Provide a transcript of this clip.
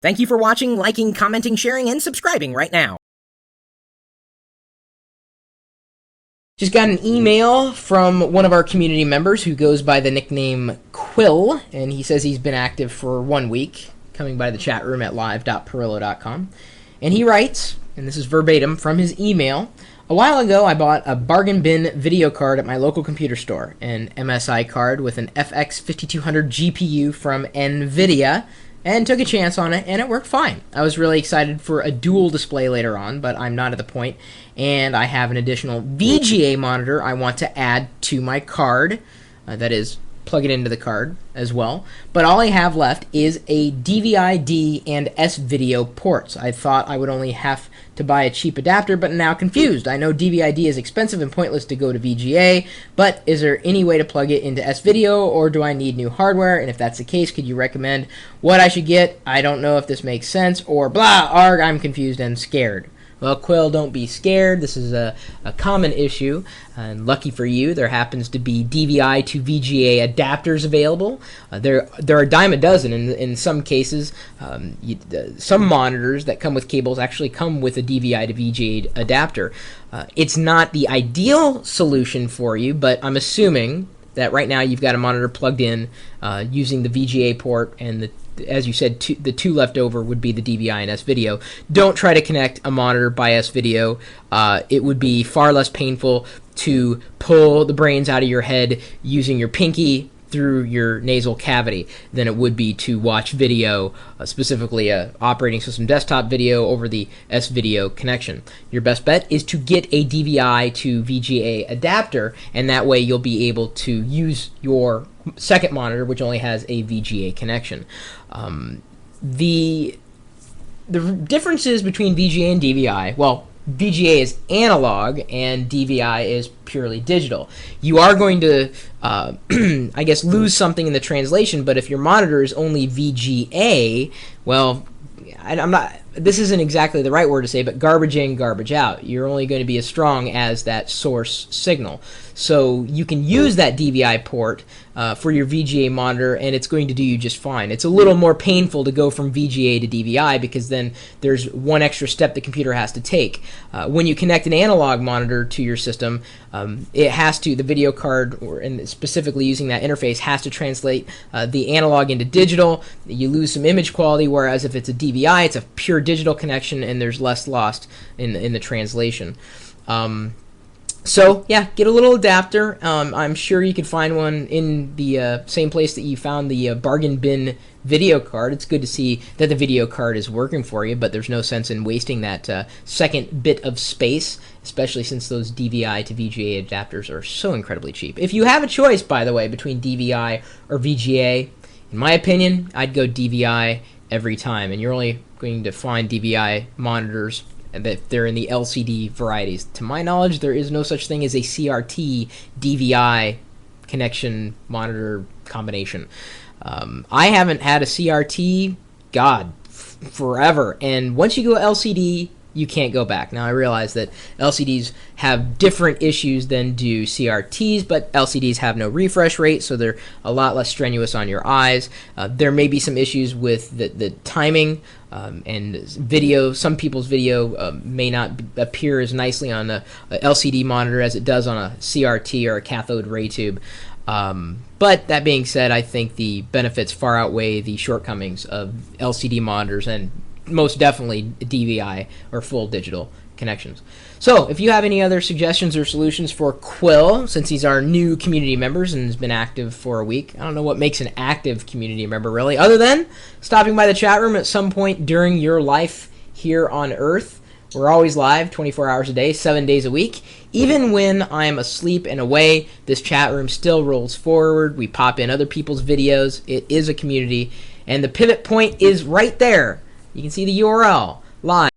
Thank you for watching, liking, commenting, sharing, and subscribing right now. Just got an email from one of our community members who goes by the nickname Quill, and he says he's been active for 1 week, coming by the chat room at live.pirillo.com. And he writes, and this is verbatim from his email, "A while ago I bought a bargain bin video card at my local computer store, an MSI card with an FX 5200 GPU from NVIDIA, and took a chance on it, and it worked fine. I was really excited for a dual display later on, but I'm not at the point, and I have an additional VGA monitor I want to add to my card, that is, plug it into the card as well, but all I have left is a DVI-D and S-video ports. I thought I would only have to buy a cheap adapter, but now confused. I know DVI-D is expensive and pointless to go to VGA, but is there any way to plug it into S-video, or do I need new hardware? And if that's the case, could you recommend what I should get? I don't know if this makes sense, or blah, arg, I'm confused and scared." Well, Quill, don't be scared. This is a common issue, and lucky for you, there happens to be DVI to VGA adapters available. There are a dime a dozen. In some cases, some monitors that come with cables actually come with a DVI to VGA adapter. It's not the ideal solution for you, but I'm assuming that right now you've got a monitor plugged in using the VGA port, and as you said, the two left over would be the DVI and S-video. Don't try to connect a monitor by S-video. It would be far less painful to pull the brains out of your head using your pinky through your nasal cavity than it would be to watch video, specifically operating system desktop video over the S-video connection. Your best bet is to get a DVI to VGA adapter, and that way you'll be able to use your second monitor, which only has a VGA connection. The differences between VGA and DVI, well, VGA is analog and DVI is purely digital. You are going to, I guess, lose something in the translation, but if your monitor is only VGA, well, this isn't exactly the right word to say, but garbage in, garbage out. You're only going to be as strong as that source signal. So you can use that DVI port for your VGA monitor, and it's going to do you just fine. It's a little more painful to go from VGA to DVI because then there's one extra step the computer has to take. When you connect an analog monitor to your system, it has to, the video card, and specifically using that interface, has to translate the analog into digital. You lose some image quality, whereas if it's a DVI, it's a pure digital connection, and there's less lost in the translation. So yeah, get a little adapter. I'm sure you could find one in the same place that you found the bargain bin video card. It's good to see that the video card is working for you, but there's no sense in wasting that second bit of space, especially since those DVI to VGA adapters are so incredibly cheap. If you have a choice, by the way, between DVI or VGA, in my opinion, I'd go DVI every time, and you're only going to find DVI monitors that they're in the LCD varieties. To my knowledge, there is no such thing as a CRT DVI connection monitor combination. I haven't had a CRT, forever. And once you go LCD, you can't go back. Now, I realize that LCDs have different issues than do CRTs, but LCDs have no refresh rate, so they're a lot less strenuous on your eyes. There may be some issues with the timing and video. Some people's video may not appear as nicely on a LCD monitor as it does on a CRT or a cathode ray tube. But that being said, I think the benefits far outweigh the shortcomings of LCD monitors and most definitely DVI or full digital connections. So if you have any other suggestions or solutions for Quill, since he's our new community member and has been active for a week, I don't know what makes an active community member really, other than stopping by the chat room at some point during your life here on Earth. We're always live 24 hours a day, 7 days a week. Even when I'm asleep and away, this chat room still rolls forward. We pop in other people's videos. It is a community, and the pivot point is right there. You can see the URL, live.